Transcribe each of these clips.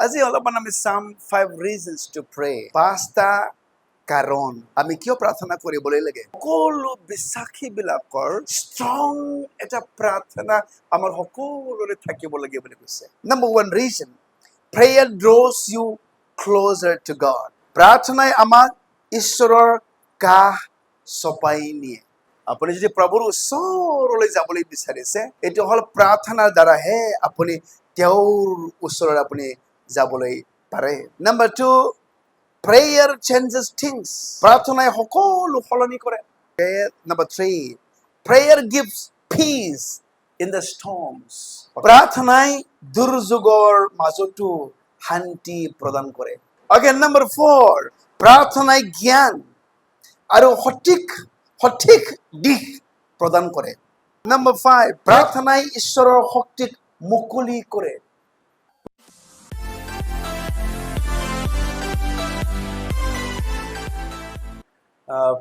আজি অলপমান আমি চাম 5 reasons to pray. 5টা কাৰণ আমি কিয় প্ৰাৰ্থনা কৰিবলৈ লাগে। সকলো বিশ্বাসীবিলাকৰ ষ্ট্ৰং এটা প্ৰাৰ্থনা আমাৰ সকলোৰে থাকিব লাগে বুলি কৈছে। Number 1 reason, prayer draws you closer to God. প্ৰাৰ্থনাই আমাক ঈশ্বৰৰ কাষ চপাই নিয়ে। আপুনি যদি প্ৰভুৰ ওচৰলৈ যাবলৈ বিচাৰিছে, এইটো হ'ল প্ৰাৰ্থনাৰ দ্বাৰাহে আপুনি তেওঁৰ ওচৰত আপুনি যাবলৈ পাৰে। Number 2, prayer changes things. প্ৰাৰ্থনাই সকলো সলনি কৰে। Number 3, prayer gives peace in the storms. প্ৰাৰ্থনাই দুৰ্যোগৰ মাজতো শান্তি প্ৰদান কৰে। Okay, number 4, প্ৰাৰ্থনাই জ্ঞান আৰু সঠিক দিশ প্ৰদান কৰে। Number 5, প্ৰাৰ্থনাই ঈশ্বৰৰ শক্তিক মুকলি কৰে।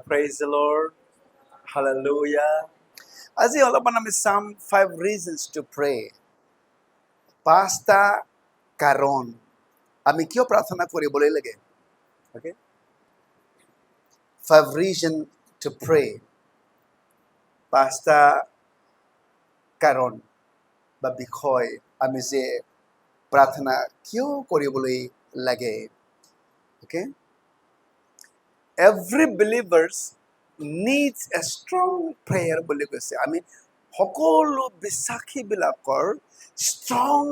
Praise the Lord. Hallelujah. আজি অলপমান আমি চাম 5 reasons to pray. 5টা কাৰণ আমি কিয় প্ৰাৰ্থনা কৰিবলৈ লাগে। Okay? 5 reasons to pray. 5টা কাৰণ বা বিষয় আমি যে প্ৰাৰ্থনা কিয় কৰিবলৈ লাগে। Okay? Every believers needs a strong prayer বুলি কৈছে। আমি সকলো বিশ্বাসীবিলাকৰ ষ্ট্ৰং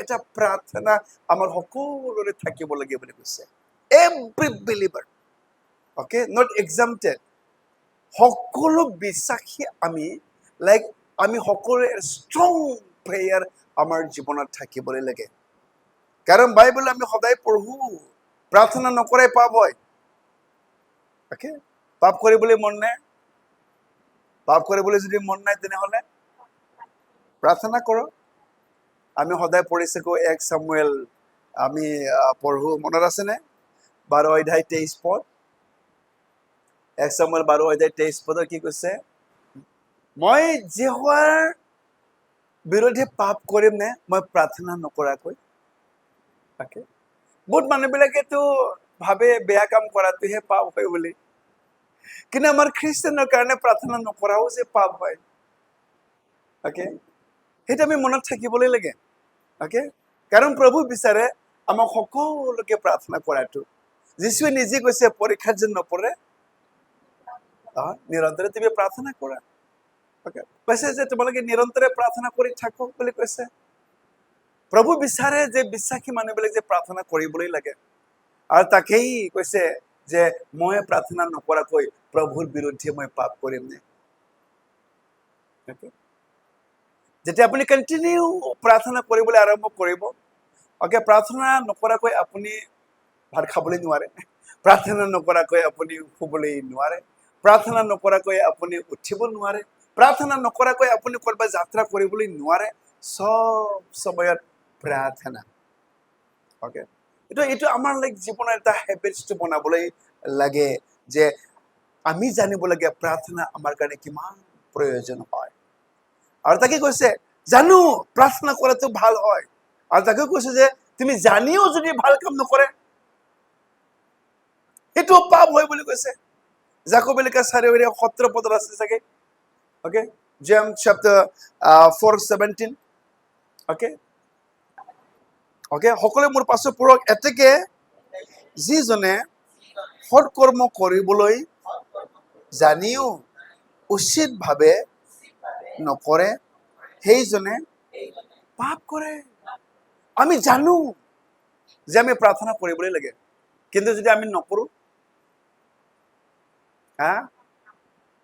এটা প্ৰাৰ্থনা আমাৰ সকলোৰে থাকিব লাগে বুলি কৈছে। Every believer, okay, not exempted. সকলো বিশ্বাসী আমি আমি সকলোৰে ষ্ট্ৰং প্ৰেয়াৰ আমাৰ জীৱনত থাকিবলৈ লাগে। কাৰণ বাইবেল আমি সদায় পঢ়ো, প্ৰাৰ্থনা নকৰাই পাপ হয়। Okay? পাপ কৰিবলৈ মন নাই। পাপ কৰিবলৈ যদি মন নাই তেনেহলে প্ৰাৰ্থনা কৰক। আমি সদায় পঢ়িছো 1 সামুৱেল আমি পঢ়ো, মনত আছেনে? 12 অধ্যায় 23 পদ। 1 সামুৱেল 12 অধ্যায় 23 পদত কি কৈছে? মই যেহোৱাৰ বিৰোধে পাপ কৰিম নে মই প্ৰাৰ্থনা নকৰাকৈ। Okay? বহুত মানুহবিলাকেতো ভাবে বেয়া কাম কৰাটোহে পাপ হয় বুলি, কিন্তু আমাৰ খ্ৰীষ্টানৰ কাৰণে প্ৰাৰ্থনা নকৰাও যে পাপ হয়। Okay? সেইটো আমি মনত থাকিবলৈ লাগে। Okay? কাৰণ প্ৰভু বিচাৰে আমাক সকলোকে প্ৰাৰ্থনা কৰাটো। যীশুৱে নিজে কৈছে পৰীক্ষাত যেন নপৰে, নিৰন্তৰে তুমি প্ৰাৰ্থনা কৰা। Okay? কৈছে যে তোমালোকে নিৰন্তৰে প্ৰাৰ্থনা কৰি থাকক বুলি কৈছে। প্ৰভু বিচাৰে যে বিশ্বাসী মানুহবিলাক যে প্ৰাৰ্থনা কৰিবলৈ লাগে। আৰু তাকেই কৈছে যে মই প্ৰাৰ্থনা নকৰাকৈ প্ৰভুৰ বিৰুদ্ধে মই পাপ কৰিম নে। যেতিয়া আপুনি কণ্টিনিউ প্ৰাৰ্থনা কৰিবলৈ আৰম্ভ কৰিব, অকে, প্ৰাৰ্থনা নকৰাকৈ আপুনি ভাত খাবলৈ নোৱাৰে, প্ৰাৰ্থনা নকৰাকৈ আপুনি শুবলৈ নোৱাৰে, প্ৰাৰ্থনা নকৰাকৈ আপুনি উঠিব নোৱাৰে, প্ৰাৰ্থনা নকৰাকৈ আপুনি কৰবাত যাত্ৰা কৰিবলৈ নোৱাৰে। সব সময়ত প্ৰাৰ্থনা। অকে, এইটো আমাৰ জীৱনৰ এটা হেবিটছটো বনাবলৈ লাগে যে আমি জানিব লাগে প্ৰাৰ্থনা আমাৰ কাৰণে কিমান প্ৰয়োজন হয়। আৰু তাকে কৈছে জানো প্ৰাৰ্থনা কৰাটো ভাল হয়, আৰু তাকে কৈছে যে তুমি জানিও যদি ভাল কাম নকৰে সেইটো পাপ হয় বুলি কৈছে। যাকোবে লিখা 4:17 পদত আছে চাগে। Okay? James chapter 4:17. Okay? Okay? সকলোৱে মোৰ পাছত পঢ়ক। এতেকে যিজনে সৎকৰ্ম কৰিবলৈ জানিও উচিতভাৱে নকৰে সেইজনে পাপ কৰে। আমি জানো যে আমি প্ৰাৰ্থনা কৰিবলৈ লাগে, কিন্তু যদি আমি নকৰো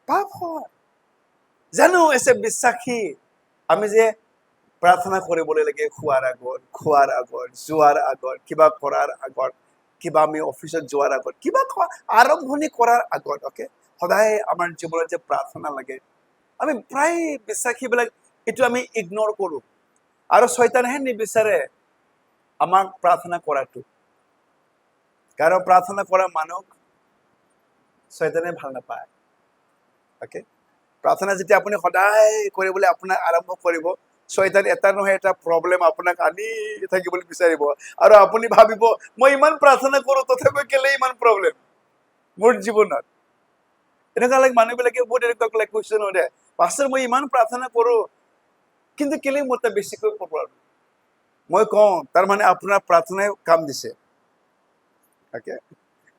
পাপ হয়। জানো এসে বিশ্বাসী আমি যে প্ৰাৰ্থনা কৰিবলৈ লাগে খোৱাৰ আগত, যোৱাৰ আগত, কিবা কৰাৰ আগত, কিবা আমি অফিচত যোৱাৰ আগত, কিবা আৰম্ভণি কৰাৰ আগত। অকে, সদায় আমাৰ জীৱনত যে প্ৰাৰ্থনা লাগে, আমি প্ৰায় বিশ্বাসীবিলাক এইটো আমি ইগনোৰ কৰো। আৰু শয়তানেহে নিবিচাৰে আমাক প্ৰাৰ্থনা কৰাটো, কাৰণ প্ৰাৰ্থনা কৰা মানুহ শয়তানে ভাল নাপায়। Okay? প্ৰাৰ্থনা যেতিয়া আপুনি সদায় কৰিবলৈ আপোনাৰ আৰম্ভ কৰিব, শয়তান এটা নহয় এটা প্ৰব্লেম আপোনাক আনি থাকিবলৈ বিচাৰিব আৰু আপুনি ভাবিব মই ইমান প্ৰাৰ্থনা কৰোঁ তথাপিও কেলে ইমান প্ৰব্লেম মোৰ জীৱনত এনেকুৱা লাগে মানুহবিলাকে বহুত এনেকুৱা কুৱেশ্যন সোধে পাষ্টাৰ মই ইমান প্ৰাৰ্থনা কৰোঁ কিন্তু কেলে মোৰ তাত বেছিকৈ প্ৰব্লেম মই কওঁ তাৰমানে আপোনাৰ প্ৰাৰ্থনাই কাম দিছে অ'কে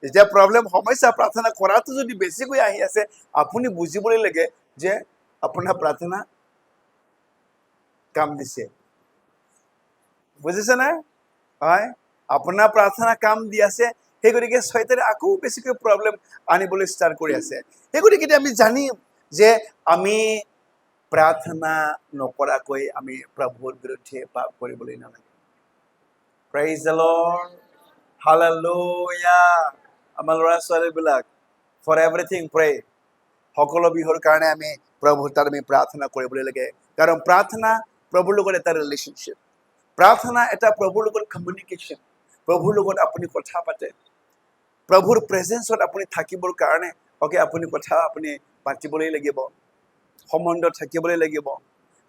এতিয়া প্ৰব্লেম সমস্যা প্ৰাৰ্থনা কৰাটো যদি বেছিকৈ আহি আছে আপুনি বুজিবলৈ লাগে যে আপোনাৰ প্ৰাৰ্থনা কাম দিছে বুজিছে না হয় আপোনাৰ প্ৰাৰ্থনা কাম দি আছে সেই গতিকে শয়তানে আকৌ বেছিকৈ প্ৰব্লেম আনিবলৈ ষ্টাৰ্ট কৰি আছে সেই গতিকে আমি জানিম যে আমি প্ৰাৰ্থনা নকৰাকৈ আমি প্ৰভুৰ বিৰুদ্ধে পাপ কৰিবলৈ নালাগে প্ৰেইজ দ্য লৰ্ড হালেলুয়া আমাৰ ল'ৰা ছোৱালীবিলাক ফৰ এভৰিথিং প্ৰে সকলো বিহুৰ কাৰণে আমি প্ৰভুৰ তাত আমি প্ৰাৰ্থনা কৰিবলৈ লাগে কাৰণ প্ৰাৰ্থনা প্ৰভুৰ লগত এটা ৰিলেশ্যনশ্বিপ প্ৰাৰ্থনা এটা প্ৰভুৰ লগত কমিউনিকেশ্যন প্ৰভুৰ লগত আপুনি কথা পাতে প্ৰভুৰ প্ৰেজেন্সত আপুনি থাকিবৰ কাৰণে অ'কে আপুনি কথা আপুনি পাতিবলৈ লাগিব সম্বন্ধ থাকিবলৈ লাগিব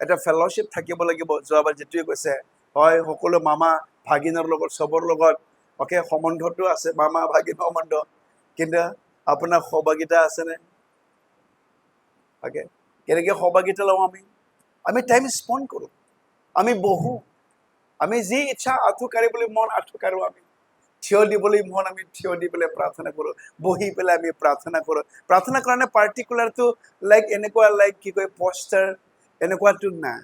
এটা ফেলোশ্বিপ থাকিব লাগিব যোৱাবাৰ যিটোৱে কৈছে হয় সকলো মামা ভাগিনৰ লগত চবৰ লগত অ'কে সম্বন্ধটো আছে মামা ভাগিন সম্বন্ধ কিন্তু আপোনাৰ সহভাগিতা আছেনে অ'কে কেনেকৈ সহভাগিতা লওঁ আমি টাইম স্পেণ্ড কৰোঁ আমি বহো আমি যি ইচ্ছা আঁঠু কাঢ়িবলৈ মন আঁঠু কাঢ়ো আমি থিয় দিবলৈ মন আমি থিয় দি পেলাই প্ৰাৰ্থনা কৰোঁ বহি পেলাই আমি প্ৰাৰ্থনা কৰোঁ প্ৰাৰ্থনা কাৰণে পাৰ্টিকুলাৰটো লাইক এনেকুৱা লাইক কি কয় পষ্টাৰ এনেকুৱাটো নাই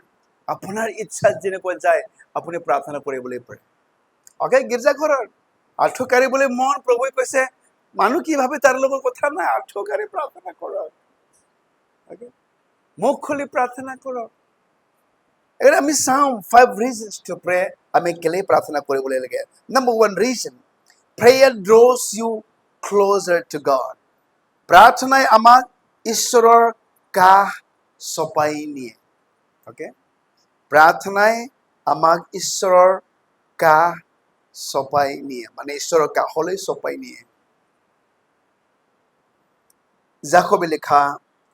আপোনাৰ ইচ্ছা যেনেকুৱা যায় আপুনি প্ৰাৰ্থনা কৰিবলৈ পাৰে অ'কে গীৰ্জাঘৰত আঁঠু কাঢ়িবলৈ মন প্ৰভুৱে কৈছে মানুহ কি ভাবে তাৰ লগত কথা নাই আঁঠু কাঢ়ি প্ৰাৰ্থনা কৰক অ'কে মুখ খুলি প্ৰাৰ্থনা কৰক এবাৰ আমি চাওঁ 5 reasons to pray আমি কেলে প্ৰাৰ্থনা কৰিবলৈ লাগে number 1 reason prayer draws you closer to God প্ৰাৰ্থনাই আমাক ঈশ্বৰৰ কাষ চপাই নিয়ে অ'কে প্ৰাৰ্থনাই আমাক ঈশ্বৰৰ কাষ চপাই নিয়ে মানে ঈশ্বৰৰ কাষলৈ চপাই নিয়ে জাকবে লিখা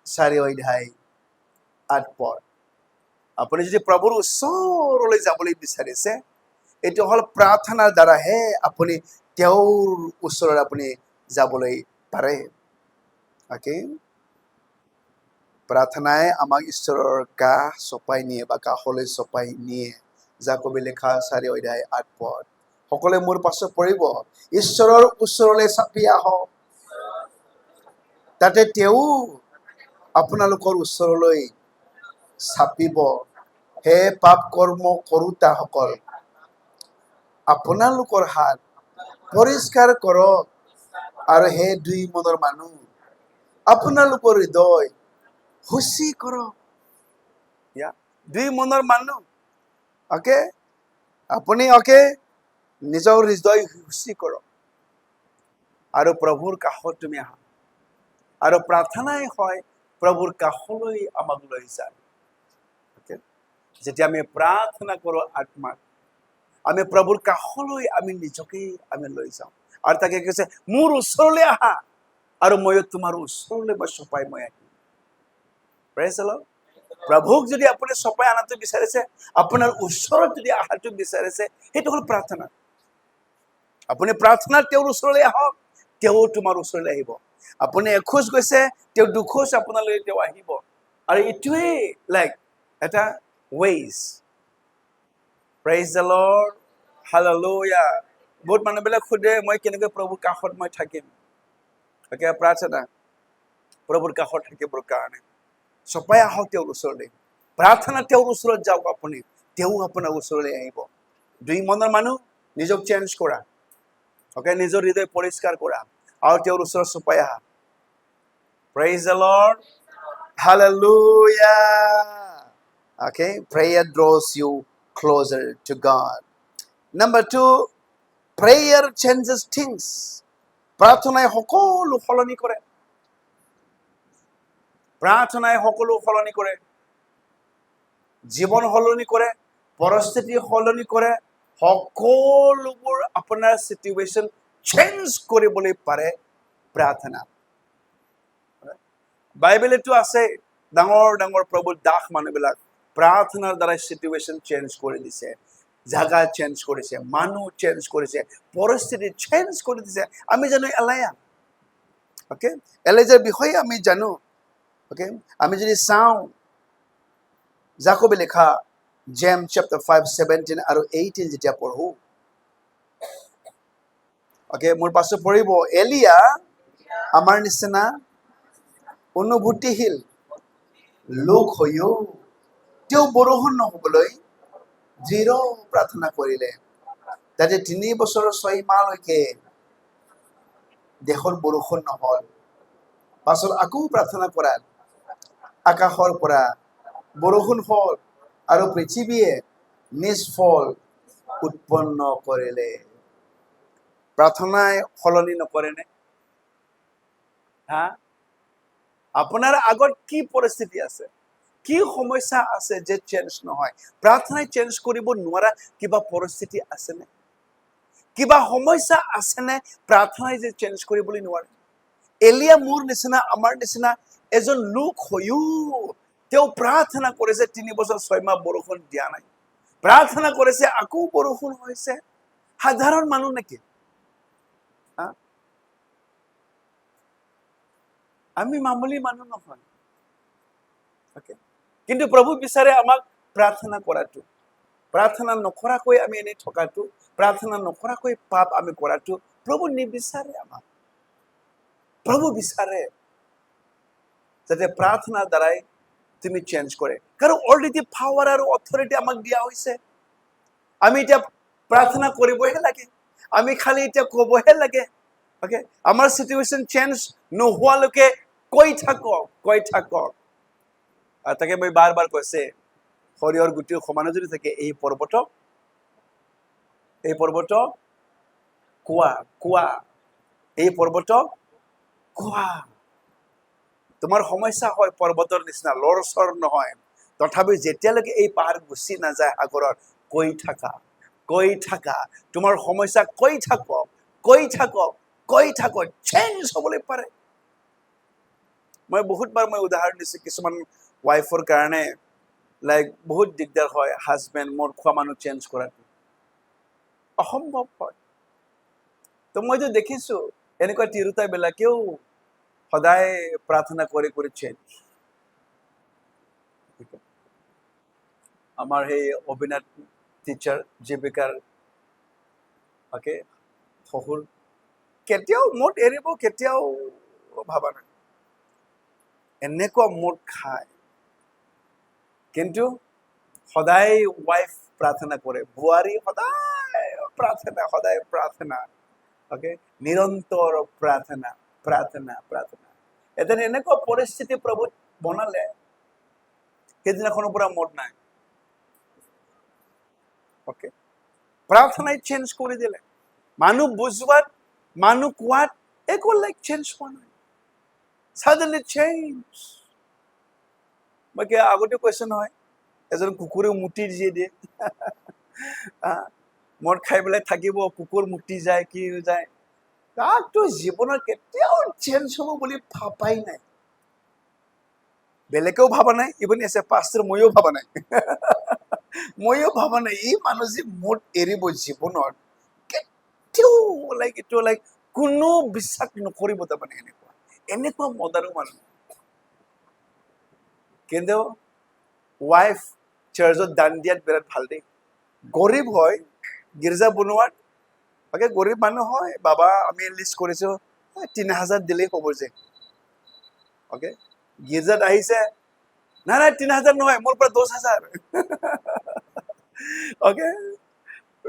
4 অধ্যায় 8 পদ আপুনি যদি প্ৰভুৰ ওচৰলৈ যাবলৈ বিচাৰিছে এইটো হ'ল প্ৰাৰ্থনাৰ দ্বাৰাহে আপুনি তেওঁৰ ওচৰত আপুনি যাবলৈ পাৰে অ'কে প্ৰাৰ্থনাই আমাক ঈশ্বৰৰ কাষ চপাই নিয়ে বা কাষলৈ চপাই নিয়ে জাকবে লিখা 4 অধ্যায় 8 পদ সকলোৱে মোৰ পাছত পঢ়িব ঈশ্বৰৰ ওচৰলৈ চাপি আহক তাতে তেওঁ আপোনালোকৰ ওচৰলৈ চাপিব হে পাপ কৰ্ম কৰোঁতাসকল আপোনালোকৰ হাত পৰিষ্কাৰ কৰক আৰু হে দুই মনৰ মানুহ আপোনালোকৰ হৃদয় শুচি কৰক দুই মনৰ মানুহ অ'কে আপুনি অ'কে নিজৰ হৃদয় শুচি কৰক আৰু প্ৰভুৰ কাষত তুমি আহা আৰু প্ৰাৰ্থনাই হয় প্ৰভুৰ কাষলৈ আমাক লৈ যায় যেতিয়া আমি প্ৰাৰ্থনা কৰোঁ আত্মাক আমি প্ৰভুৰ কাষলৈ আমি নিজকে আমি লৈ যাওঁ আৰু তাকে কৈছে মোৰ ওচৰলৈ আহা আৰু ময়ো তোমাৰ ওচৰলৈ মই চপাই মই আহিম প্ৰেইজ দ্য লৰ্ড প্ৰভুক যদি আপুনি চপাই অনাটো বিচাৰিছে আপোনাৰ ওচৰত যদি অহাটো বিচাৰিছে সেইটো হ'ল প্ৰাৰ্থনা আপুনি প্ৰাৰ্থনাত তেওঁৰ ওচৰলৈ আহক তেওঁ তোমাৰ ওচৰলৈ আহিব আপুনি এখোজ গৈছে তেওঁ দুখোজ আপোনালৈ তেওঁ আহিব আৰু এইটোৱেই লাইক এটা ways praise the Lord hallelujah বহুত মানুহবিলাক খুদে মই কেনেকৈ প্ৰভুৰ কাষত মই থাকিম অ'কে প্ৰাৰ্থনা প্ৰভুৰ কাষত থাকিবৰ কাৰণে চপাই আহক তেওঁৰ ওচৰলৈ প্ৰাৰ্থনা তেওঁৰ ওচৰত যাওক আপুনি তেওঁ আপোনাৰ ওচৰলৈ আহিব দুই মনৰ মানুহ নিজক চেঞ্জ কৰা অ'কে নিজৰ হৃদয় পৰিষ্কাৰ কৰা আৰু তেওঁৰ ওচৰত চপাই আহা praise the Lord hallelujah okay prayer draws you closer to God number 2 prayer changes things প্ৰাৰ্থনাই সকলো সলনি কৰে প্ৰাৰ্থনাই সকলো সলনি কৰে জীৱন সলনি কৰে পৰিস্থিতি সলনি কৰে সকলোবোৰ আপোনাৰ সিচুৱেচন চেঞ্জ কৰিবলৈ পাৰে প্ৰাৰ্থনা বাইবেলতো আছে ডাঙৰ ডাঙৰ প্ৰভুৰ দাস মানুহবিলাক প্ৰাৰ্থনাৰ দ্বাৰাই চিটুৱেশ্যন চেঞ্জ কৰি দিছে, জাগা চেঞ্জ কৰিছে, মানুহ চেঞ্জ কৰিছে, পৰিস্থিতি চেঞ্জ কৰি দিছে। আমি জানো এলায়া, অ'কে, এলাইজাৰ বিষয়ে আমি জানো। অ'কে, আমি যদি চাওঁ জাকবে লিখা জেম চেপ্টাৰ 5:17 আৰু 18 যেতিয়া পঢ়ো, অ'কে, মোৰ পাছত পঢ়িব, এলিয়া আমাৰ নিচিনা অনুভূতিশীল লোক হৈও তেওঁ বৰষুণ নহবলৈ দৃঢ় প্ৰাৰ্থনা কৰিলে, যাতে 3 বছৰৰ 6 মাহলৈকে দেশৰ বৰষুণ নহল। পাছত আকৌ প্ৰাৰ্থনা কৰাত আকাশৰ পৰা বৰষুণ হ'ল আৰু পৃথিৱীয়ে নিজ ফল উৎপন্ন কৰিলে। প্ৰাৰ্থনাই সলনি নকৰেনে? হা, আপোনাৰ আগত কি পৰিস্থিতি আছে, কি সমস্যা আছে যে চেঞ্জ নহয়? প্ৰাৰ্থনাই চেঞ্জ কৰিব নোৱাৰা কিবা পৰিস্থিতি আছেনে? কিবা সমস্যা আছেনে প্ৰাৰ্থনাই যে চেঞ্জ কৰিবলৈ নোৱাৰে? এলিয়া মোৰ নিচিনা, আমাৰ নিচিনা এজন লোক হৈও তেওঁ প্ৰাৰ্থনা কৰিছে, 3 বছৰ 6 মাহ বৰষুণ দিয়া নাই, প্ৰাৰ্থনা কৰিছে আকৌ বৰষুণ হৈছে। সাধাৰণ মানুহ নেকি? আমি মামুলি মানুহ নহয়। কিন্তু প্ৰভু বিচাৰে আমাক প্ৰাৰ্থনা কৰাটো, প্ৰাৰ্থনা নকৰাকৈ আমি এনেই থকাটো, প্ৰাৰ্থনা নকৰাকৈ পাপ আমি কৰাটো প্ৰভু নিবিচাৰে আমাক। প্ৰভু বিচাৰে যাতে প্ৰাৰ্থনাৰ দ্বাৰাই তুমি চেঞ্জ কৰে, কাৰণ অলৰেডি পাৱাৰ আৰু অথৰিটি আমাক দিয়া হৈছে। আমি এতিয়া প্ৰাৰ্থনা কৰিবহে লাগে, আমি খালি এতিয়া ক'বহে লাগে। অ'কে, আমাৰ চিটুৱেশ্যন চেঞ্জ নোহোৱালৈকে কৈ থাকক। তাকে মই বাৰ বাৰ কৈছে, সৰিয়হৰ গুটিৰ সমানে যদি থাকে এই পৰ্বতক কোৱা, এই পৰ্বতক কোৱা। তোমাৰ সমস্যা হয় পৰ্বতৰ নিচিনা, লৰচৰ নহয়, তথাপি যেতিয়ালৈকে এই পাহাৰ গুচি নাযায় সাগৰত, কৈ থাকা, তোমাৰ সমস্যা কৈ থাকক, চেঞ্জ হ'বলৈ পাৰে। মই বহুতবাৰ উদাহৰণ দিছোঁ, কিছুমান ৱাইফৰ কাৰণে বহুত দিগদাৰ হয়, হাজবেণ্ড মোৰ খোৱা মানুহ চেঞ্জ কৰাটো অসম্ভৱ হয়। তো মইতো দেখিছোঁ এনেকুৱা তিৰোতাবিলাকেও সদায় প্ৰাৰ্থনা কৰি চেঞ্জ। আমাৰ সেই অবিনাশ টিচাৰ জীৱিকাৰ শহুৰ কেতিয়াও মদ এৰিব, কেতিয়াও ভাবা নাই, এনেকুৱা মদ খায়, কিন্তু সদায় ৱাইফ প্ৰাৰ্থনা কৰে, বোৱাৰী সদায় প্ৰাৰ্থনা, নিৰন্তৰ প্ৰাৰ্থনা। এদিন এনেকুৱা পৰিস্থিতি প্ৰভু বনালে, সেইদিনাখনৰ পৰা মদ নাই। প্ৰাৰ্থনাই চেঞ্জ কৰি দিলে। মানুহ বুজোৱাত, মানুহ কোৱাত একো চেঞ্জ হোৱা নাই। Suddenly change. মই আগতে কৈছো নহয়, এজন কুকুৰে মুতি দিয়ে, মদ খাই পেলাই থাকিব, কুকুৰ মুতি যায়, কি যায়, তাকতো জীৱনত কেতিয়াও চেঞ্জ হ'ব বুলি ভাবাই নাই। বেলেগেও ভাবা নাই, ইভেন এজ এ পাষ্টাৰ ময়ো ভাবা নাই। এই মানুহ যে মদ এৰিব জীৱনত, কেতিয়াও কোনো বিশ্বাস নকৰিব। তাৰমানে এনেকুৱা মদাৰো মানুহ। কিন্তু ৱাইফ চাৰ্চত দান দিয়াত বিৰাট ভাল দেই, গৰীব হয়, গীৰ্জা বনোৱাত গৰীব মানুহ হয়, বাবা আমি লিষ্ট কৰিছো 3,000 দিলেই হ'ব যে। গীৰ্জাত আহিছে, নাই 3,000 নহয়, মোৰ পৰা 10,000।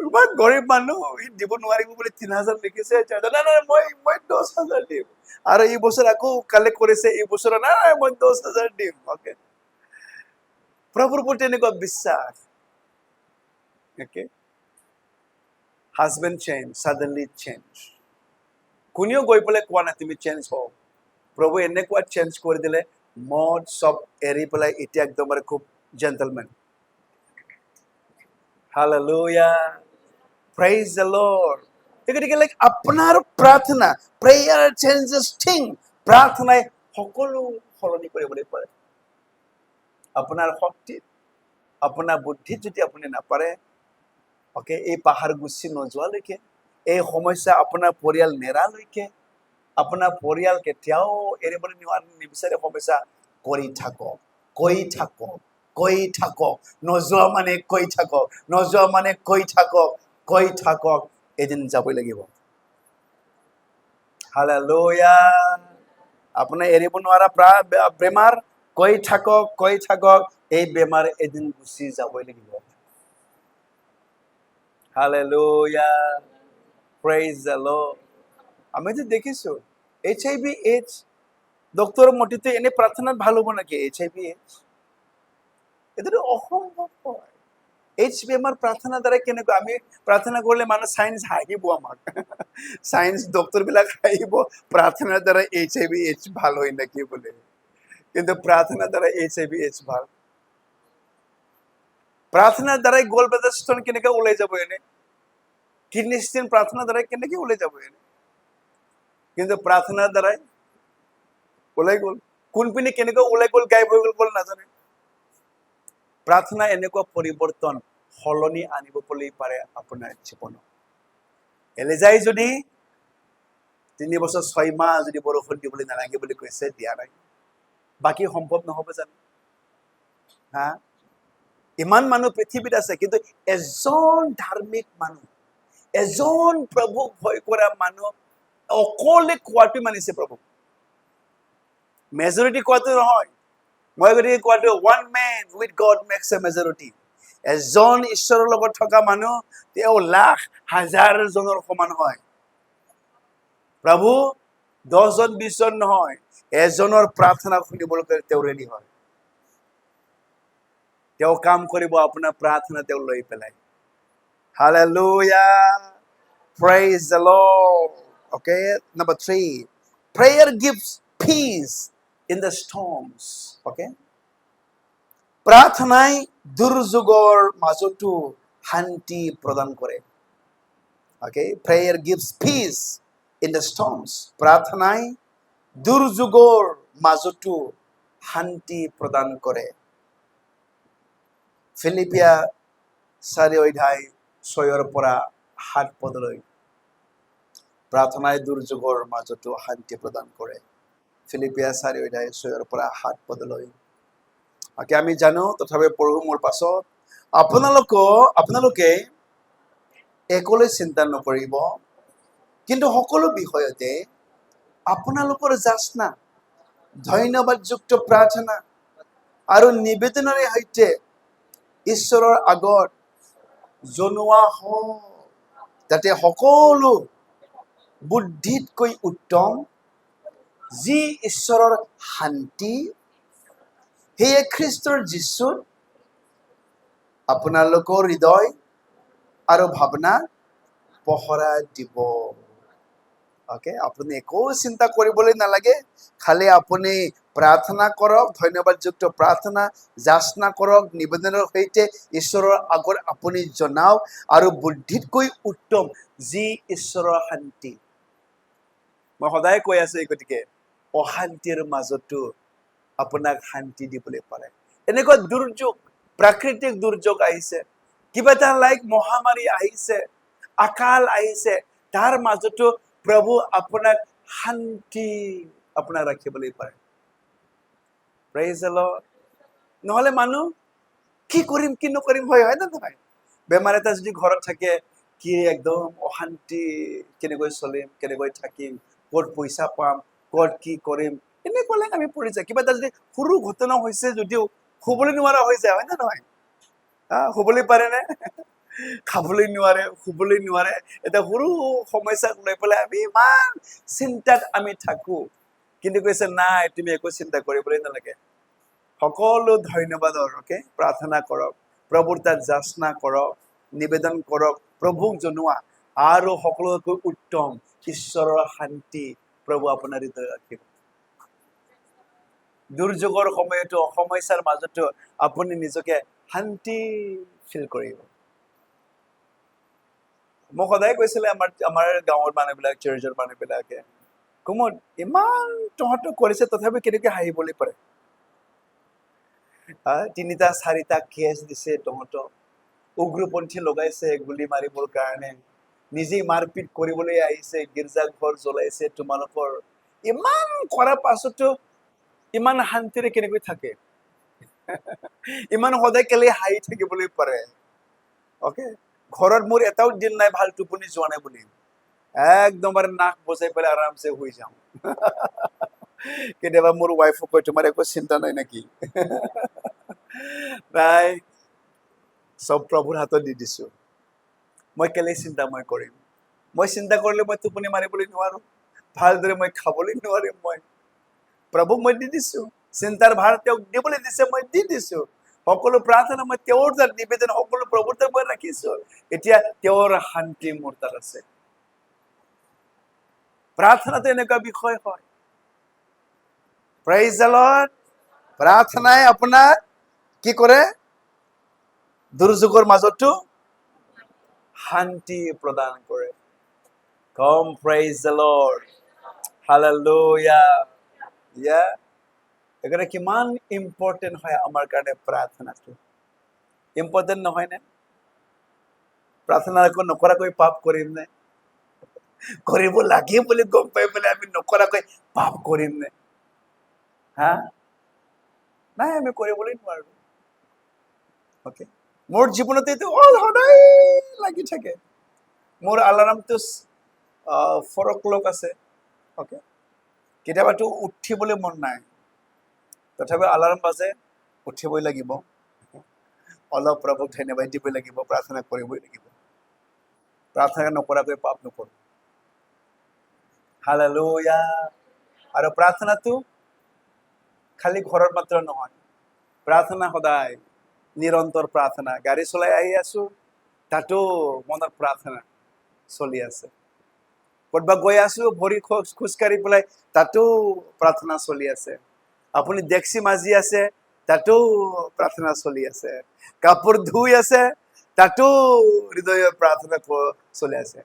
ইমান গৰীব মানুহ, দিব নোৱাৰিব বুলি 3,000 লিখিছে, নাই মই 10,000 দিম। আৰু এই বছৰ আকৌ কালেক্ট কৰিছে, এই বছৰ নাই মই 10,000 দিম। প্ৰভুৰ প্ৰতি এনেকুৱা বিশ্বাস। Husband change, suddenly change. কোনেও গৈ পেলাই কোৱা নাই তুমি চেঞ্জ হও। প্ৰভু এনেকুৱা চেঞ্জ কৰি দিলে, মদ চব এৰি পেলাই এতিয়া একদম খুব gentlemen. Hallelujah, praise the lord. গতিকে আপোনাৰ প্ৰাৰ্থনা, প্ৰেয়াৰ চেঞ্জেছ থিং। প্ৰাৰ্থনাই সকলো সলনি কৰিবলৈ পাৰে। আপোনাৰ শক্তি, আপোনাৰ বুদ্ধিত যদি আপুনি নাপাৰে, অ'কে, এই পাহাৰ গুচি নোযোৱালৈকে, এই সমস্যা আপোনাৰ পৰিয়াল নেৰালৈকে, আপোনাৰ পৰিয়াল কেতিয়াও এৰিবলৈ নিবিচাৰে সমস্যা, কৰি থাকক, কৈ থাকক, কৈ থাকক, নোযোৱা মানে কৈ থাকক, নোযোৱা মানে কৈ থাকক, কৈ থাকক, এদিন যাবই লাগিব। হালেলুয়া। আপোনাৰ এৰিব নোৱাৰা বেমাৰ, কৈ থাকক, কৈ থাকক, এই বেমাৰ এদিন গুচি যাবই লাগিব। Hallelujah, praise the lord. আমি যে দেখিছো HIV AIDS, ডক্টৰ মতেতো এনে প্ৰাৰ্থনাত ভাল হ'ব নেকি? HIV AIDS এইটো অসম্ভৱ হয়। এইডছ বেমাৰ প্ৰাৰ্থনাৰ দ্বাৰা কেনেকুৱা? আমি প্ৰাৰ্থনা কৰিলে মানুহ চাইন্স হাঁহিব আমাক। চাইন্স ডক্টৰ বিলাক হাঁহিব প্ৰাৰ্থনাৰ দ্বাৰা HIV AIDS ভাল হয় নেকি বোলে। কিন্তু প্ৰাৰ্থনাৰ দ্বাৰা HIV AIDS ভাল। প্ৰাৰ্থনাৰ দ্বাৰাই গ'ল্ড ব্লাডাৰ ষ্টন কেনেকৈ ওলাই যাব এনে? কিডনী ষ্টোন প্ৰাৰ্থনাৰ দ্বাৰাই কেনেকৈ ওলাই যাব এনে? কিন্তু প্ৰাৰ্থনাৰ দ্বাৰাই ওলাই গ'ল। কোনপিনে কেনেকৈ ওলাই গ'ল, গায়ব হৈ গ'ল নাজানে। প্ৰাৰ্থনা এনেকুৱা পৰিৱৰ্তন, সলনি আনিব বুলি পাৰে আপোনাৰ জীৱনত। এলিজাই যদি 3 বছৰ 6 মাহ যদি বৰষুণ দিবলৈ নালাগে বুলি কৈছে, দিয়া নাই, বাকী সম্ভৱ নহ'ব জানো? হা, ইমান মানুহ পৃথিৱীত আছে, কিন্তু এজন ধাৰ্মিক মানুহ, এজন প্ৰভুক ভয় কৰা মানুহ অকলে কোৱাটো মানিছে প্ৰভু। মেজৰিটি কোৱাটো নহয়। মই গতিকে কোৱাটো, one men with God makes a majority. এজন ঈশ্বৰৰ লগত থকা মানুহ তেওঁ লাখ হাজাৰ জনৰ সমান হয়। প্ৰভু 10 জন 20 জন নহয়, এজনৰ প্ৰাৰ্থনা শুনিবলৈ তেওঁ ৰেডি হয়। তেওঁ কাম কৰিব আপোনাৰ প্ৰাৰ্থনা তেওঁ লৈ পেলাই। Hallelujah. Praise the Lord. Okay, number 3. Prayer gives peace in the storms. Okay? প্ৰাৰ্থনাই দুৰ্যোগৰ মাজতো শান্তি প্ৰদান কৰে। Okay? Prayer gives peace in the storms. প্ৰাৰ্থনাই দুৰ্যোগৰ মাজতো শান্তি প্ৰদান কৰে। ফিলিপিয়া 4:6-7 প্ৰাৰ্থনাই দুৰ্যোগৰ মাজতো শান্তি প্ৰদান কৰে। ফিলিপিয়া 4:6-7। আমি জানো, তথাপি পঢ়ো মোৰ পাছত। আপোনালোকে একলৈ চিন্তা নকৰিব, কিন্তু সকলো বিষয়তে আপোনালোকৰ যাচনা, ধন্যবাদযুক্ত প্ৰাৰ্থনা আৰু নিবেদনৰে সৈতে ঈশ্বৰৰ আগত জনোৱা হওক, যাতে সকলো বুদ্ধিতকৈ উত্তম যি ঈশ্বৰৰ শান্তি সেয়ে খ্ৰীষ্টৰ যীশুত আপোনালোকৰ হৃদয় আৰু ভাৱনা পহৰা দিব। অ'কে, আপুনি একো চিন্তা কৰিবলৈ নালাগে, খালি আপুনি প্ৰাৰ্থনা কৰক, ধন্যবাদযুক্ত প্ৰাৰ্থনা যাচনা কৰক, নিবেদনৰ সৈতে ঈশ্বৰৰ আগত আপুনি জনাওক, আৰু বুদ্ধিতকৈ উত্তম যি ঈশ্বৰৰ শান্তি। মই সদায় কৈ আছো, গতিকে অশান্তিৰ মাজতো আপোনাক শান্তি দিবলৈ পাৰে। এনেকুৱা দুৰ্যোগ, প্ৰাকৃতিক দুৰ্যোগ আহিছে, কিবা এটা মহামাৰী আহিছে, আকাল আহিছে, তাৰ মাজতো প্ৰভু আপোনাক শান্তি আপোনাক ৰাখিবলৈ পাৰে। Praise the lord. নহলে মানুহ কি কৰিম কি নকৰিম হয় না নহয়? বেমাৰ এটা যদি ঘৰত থাকে, কি একদম অশান্তি, কেনেকৈ চলিম, কেনেকৈ থাকিম, ক'ত পইচা পাম, ক'ত কি কৰিম, এনেকুৱা আমি পৰি যায়। কিবা এটা যদি সৰু ঘটনা হৈছে যদিও শুবলৈ নোৱাৰা হৈ যায়, হয় না নহয়? শুবলৈ পাৰে নে? খাবলৈ নোৱাৰে, শুবলৈ নোৱাৰে। এটা সৰু সমস্যাক লৈ পেলাই আমি ইমান চিন্তাত আমি থাকো, কিন্তু কৈছে নাই, তুমি একো চিন্তা কৰিবলৈ নালাগে। সকলো ধন্যবাদৰ প্ৰাৰ্থনা কৰক, প্ৰভুৰ তাত যাচনা কৰক, নিবেদন কৰক, প্ৰভুক জনোৱা, আৰু সকলোতকৈ উত্তম ঈশ্বৰৰ শান্তি প্ৰভু আপোনাৰ হৃদয়ত ৰাখিব। দুৰ্যোগৰ সময়তো, সমস্যাৰ মাজতো আপুনি নিজকে শান্তি ফিল কৰিব। মোক সদায় কৈছিলে আমাৰ গাঁৱৰ মানুহবিলাক, চাৰ্চৰ মানুহবিলাকে, কুমুদ ইমান তহঁতক কৰিছে, তথাপি কেনেকৈ হাঁহিবলৈ পাৰে? তিনিটা চাৰিটা কেছ দিছে তহঁতক, উগ্ৰপন্থী লগাইছে গুলি মাৰিবৰ কাৰণে, নিজেই মাৰপিট কৰিবলৈ আহিছে, গীৰ্জাঘৰ জ্বলাইছে তোমালোকৰ। ইমান কৰাৰ পাছতো ইমান শান্তিৰে কেনেকৈ থাকে? ইমান সদায় কেলে হাঁহি থাকিবলৈ পাৰে? অকে, ঘৰত মোৰ এটাও দিন নাই ভাল টোপনি যোৱা নাই বুলি, একদমবাৰে নাক বজাই পেলাই আৰামছে শুই যাওঁ। কেতিয়াবা মোৰ ৱাইফক কয়, তোমাৰ একো চিন্তা নাই নেকি? নাই, চব প্ৰভুৰ হাতত দি দিছো। মই কেলে চিন্তা মই কৰিম? মই চিন্তা কৰিলে মই টোপনি মাৰিবলৈ নোৱাৰো, ভালদৰে মই খাবলৈ নোৱাৰিম। মই প্ৰভুক মই দি দিছো, চিন্তাৰ ভাৰ তেওঁক দিবলৈ দিছে, মই দি দিছো। সকলো প্ৰাৰ্থনা মই তেওঁৰ তাত নিবেদন, সকলো প্ৰভুৰ তাত মই ৰাখিছো। এতিয়া তেওঁৰ শান্তি মোৰ তাত আছে। প্ৰাৰ্থনাটো এনেকুৱা বিষয় হয়। Praise the lord. প্ৰাৰ্থনাই আপোনাৰ কি কৰে? দুৰ্যোগৰ মাজতো শান্তি প্ৰদান কৰে। কম প্ৰেইজ দ্য লৰ্ড, হালেলুয়া। ইয়া, এখানে কিমান ইম্পৰ্টেণ্ট হয় আমাৰ কাৰণে প্ৰাৰ্থনাটো। ইম্পৰ্টেণ্ট নহয় নে? প্ৰাৰ্থনা নকৰাকৈ পাপ কৰিম নে? কৰিব লাগে বুলি গম পাই পেলাই আমি নকৰাকৈ পাপ কৰিম নে? হা, নাই, আমি কৰিবলৈ নোৱাৰো। অকে, মোৰ জীৱনতে এইটো সদায় লাগি থাকে। মোৰ এলাৰ্মটো 4 o'clock আছে। অকে, কেতিয়াবাতো উঠিবলৈ মন নাই, তথাপিও এলাৰ্ম বাজে, উঠিবই লাগিব। অলপ প্ৰভুক ধন্যবাদ দিবই লাগিব, প্ৰাৰ্থনা কৰিবই লাগিব। প্ৰাৰ্থনা নকৰাকৈ পাপ নকৰো। হালেলুয়া। আৰু প্ৰাৰ্থনাটো খালি ঘৰত মাত্ৰ নহয়, প্ৰাৰ্থনা সদায় নিৰন্তৰ প্ৰাৰ্থনা। গাড়ী চলাই আহি আছো, তাতো মনত প্ৰাৰ্থনা চলি আছে। ক'ৰবাত গৈ আছো, ভৰি খোজকাঢ়ি পেলাই, তাতো প্ৰাৰ্থনা চলি আছে। আপুনি ডেক্সি মাজি আছে, তাতো প্ৰাৰ্থনা চলি আছে। কাপোৰ ধুই আছে, তাতো হৃদয় প্ৰাৰ্থনা চলি আছে।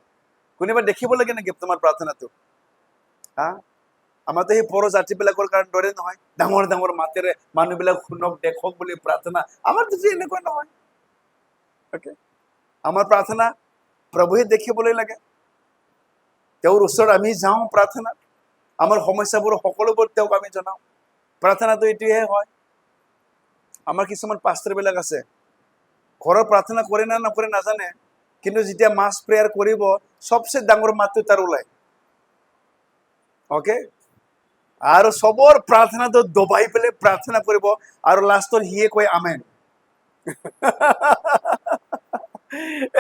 কোনোবা দেখিব লাগে নেকি তোমাৰ প্ৰাৰ্থনাটো? হা, আমাৰতো সেই পৰ জাতিবিলাকৰ কাৰণে দৰে নহয়, ডাঙৰ ডাঙৰ মাতেৰে মানুহবিলাক শুনক দেখক বুলি প্ৰাৰ্থনা। আমাৰতো যে এনেকুৱা নহয়। অকে, আমাৰ প্ৰাৰ্থনা প্ৰভুৱে দেখিবলৈ লাগে। তেওঁৰ ওচৰত আমি যাওঁ প্ৰাৰ্থনাত, আমাৰ সমস্যাবোৰ সকলোবোৰ তেওঁক আমি জনাওঁ। প্ৰাৰ্থনাটো এইটোহে হয়। আমাৰ কিছুমান পাষ্টাৰবিলাক আছে, ঘৰৰ প্ৰাৰ্থনা কৰে না নকৰে নাজানে, কিন্তু যেতিয়া মাছ প্ৰেয়াৰ কৰিব, সবচে ডাঙৰ মাতটো তাৰ ওলায়। অকে, আৰু চবৰ প্ৰাৰ্থনাটো দবাই পেলাই প্ৰাৰ্থনা কৰিব, আৰু লাষ্টত সিয়ে কয় আমেন।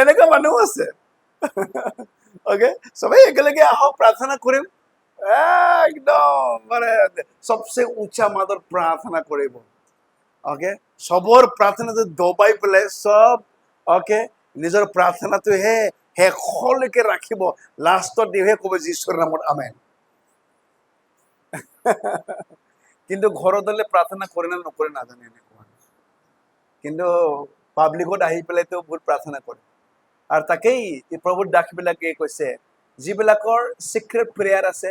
এনেকুৱা মানুহ আছে। অকে, সবেই একেলগে আহক, প্ৰাৰ্থনা কৰিম, একদম মানে সবচে উঁচা মাতৰ প্ৰাৰ্থনা কৰিব। অকে, সবৰ প্ৰাৰ্থনাটো দবাই পেলাই সব অকে নিজৰ প্ৰাৰ্থনাটোহে শেষলৈকে ৰাখিব, লাষ্টত দিহে ক'ব যীশুৰ নামত আমেন। কিন্তু ঘৰত হলে প্ৰাৰ্থনা কৰে না নকৰে নাজানে এনেকুৱা, কিন্তু পাব্লিকত আহি পেলাইতো বহুত প্ৰাৰ্থনা কৰে। আৰু তাকেই প্ৰভুৰ দাসবিলাকে কৈছে, যিবিলাকৰ চিক্ৰেট প্ৰেয়াৰ আছে,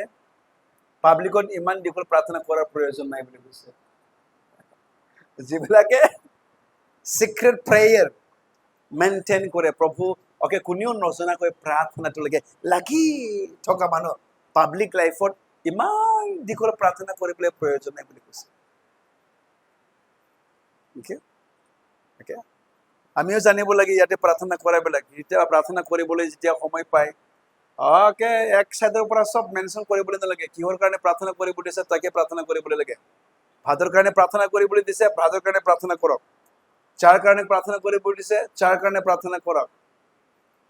পাব্লিকত ইমান দীঘল প্ৰাৰ্থনা কৰাৰ প্ৰয়োজন নাই বুলি কৈছে। যিবিলাকে চিক্ৰেট প্ৰেয়াৰ মেইনটেইন কৰে, প্ৰভু অকে কোনেও নজনাকৈ প্ৰাৰ্থনাটোলৈকে লাগি থকা মানুহ, পাব্লিক লাইফত ইমান দীঘল প্ৰাৰ্থনা কৰিবলৈ প্ৰয়োজন নাই বুলি কৈছে। আমিও জানিব লাগে ইয়াতে প্ৰাৰ্থনা কৰাবিলাক, যেতিয়া প্ৰাৰ্থনা কৰিবলৈ যেতিয়া সময় পায়, অকে এক চাইডৰ পৰা সব মেনশ্যন কৰিবলৈ নালাগে। কিহৰ কাৰণে প্ৰাৰ্থনা কৰিব দিছে তাকে প্ৰাৰ্থনা কৰিবলৈ লাগে। ভাতৰ কাৰণে প্ৰাৰ্থনা কৰিবলৈ দিছে, ভাতৰ কাৰণে প্ৰাৰ্থনা কৰক। চাৰ কাৰণে প্ৰাৰ্থনা কৰিব দিছে, চাৰ কাৰণে প্ৰাৰ্থনা কৰক।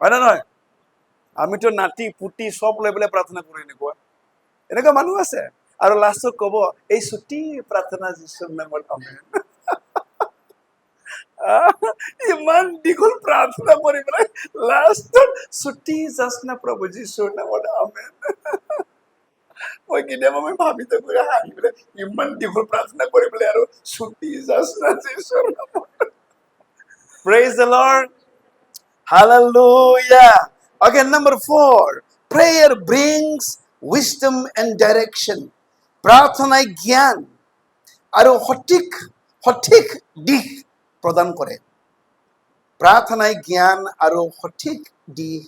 হয় না নহয়? আমিতো নাতি পুতি সব লৈ পেলাই প্ৰাৰ্থনা কৰো। এনেকুৱা মানুহ আছে, আৰু লাষ্টত কব এই ছুটি প্ৰাৰ্থনা যীশুৰ নামত আমেন। ইমান দীঘল প্ৰাৰ্থনা কৰি পেলাই লাষ্টত ছুটি যাচনা প্ৰভু যীশুৰ নামত আমেন। মই কেতিয়াবা মই ভাবি থাকো, হাঁহি পেলাই ইমান দীঘল প্ৰাৰ্থনা কৰি পেলাই আৰু ছুটি যাচনা যীশুৰ নামত। Praise the Lord. Hallelujah. Okay, number 4. Prayer brings wisdom and direction. প্ৰাৰ্থনাই জ্ঞান আৰু সঠিক সঠিক দিশ প্ৰদান কৰে। প্ৰাৰ্থনাই জ্ঞান আৰু সঠিক দিশ